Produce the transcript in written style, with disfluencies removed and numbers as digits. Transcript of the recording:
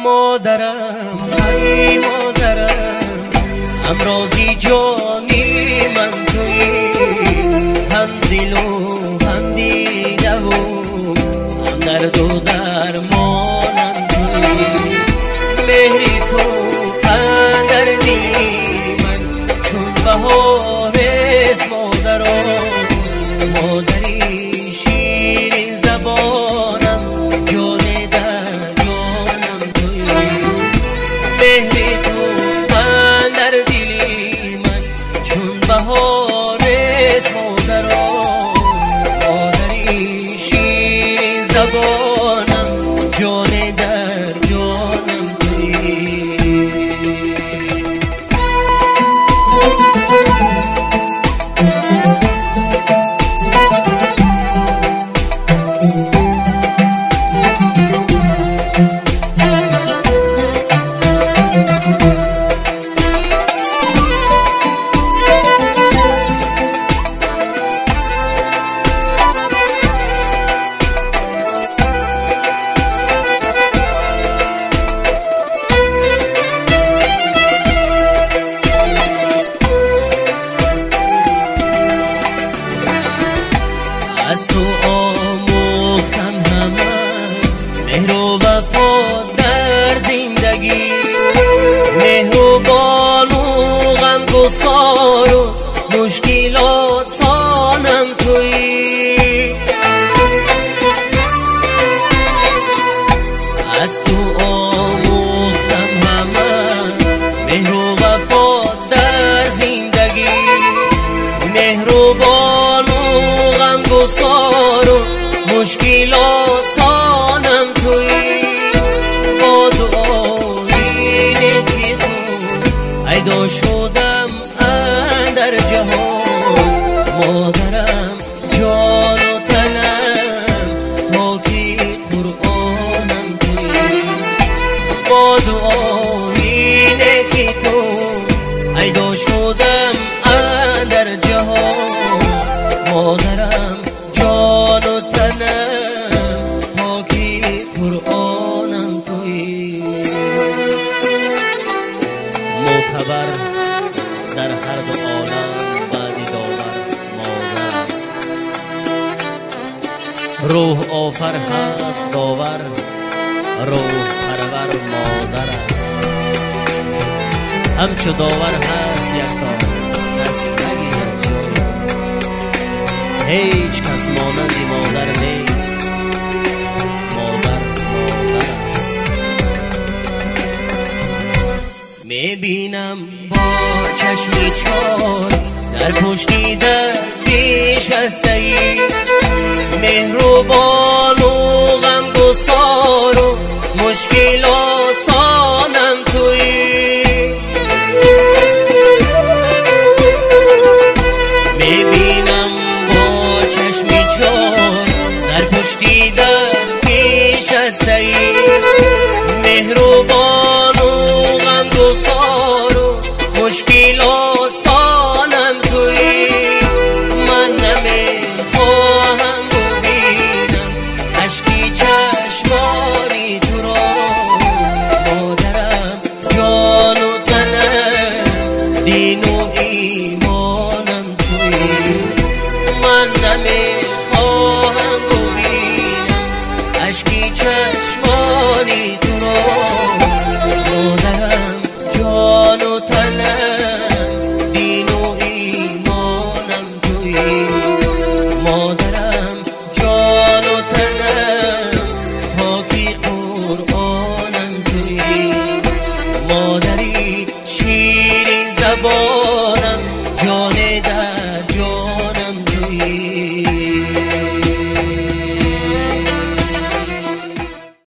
مادرم ای مادرم امروزی جانی من توی، هم دل و هم دیده و هم درد و درمانم توی. مهری تو اندر دلی من چون بهارست مادرم، مادری شیرین زبانم جان در جانم توی. مهری تو اندر دلی من چون بهارست مادرم، مادری شیرین زبانم جان در جانم توی. از تو آموختم همه مهر و وفا در زندگی، مهربان و غمگسار و مشکل آسانم تویی. از تو آموختم همه مهر و وفا در زندگی، مهربان غمگسار و مشکل آسانم توی. با دعای نیکی تو پیدا شدم اندر جهان، مادرم جان و تنم پاکی قرآنم توی. با دعای نیکی تو پیدا شدم اندر جهان، مادرم جان و تنم پاکی قرآنم توی. معتبر در هر دو عالم بعدی داور مادر است، روح آفر هست داور، روح پرور مادر است. همچو داور هست یکتا کس نگیرد جای، هیچ کس مانندی مادر نیست، مادر مادر است. میبینم با چشمی چار در پشتی در نشسته‌ای، مهربان و غمگسار و مشکل آسانم توی. میبینم با چشمی چار در پشتی در نشسته‌ای، مهربان و غمگسار و مشکل آسانم توی. من نمیخواهم ببینم اشکی چشمانی تو را، مادرم جان و تنم دین و ایمانم توی. من نمیخواهم ببینم اشکی چشمانی تو را، مادرم جان و تنم دین و ایمانم توی. مادرم جان و تنم پاکی قرآنم توی. مادری شیرین زبان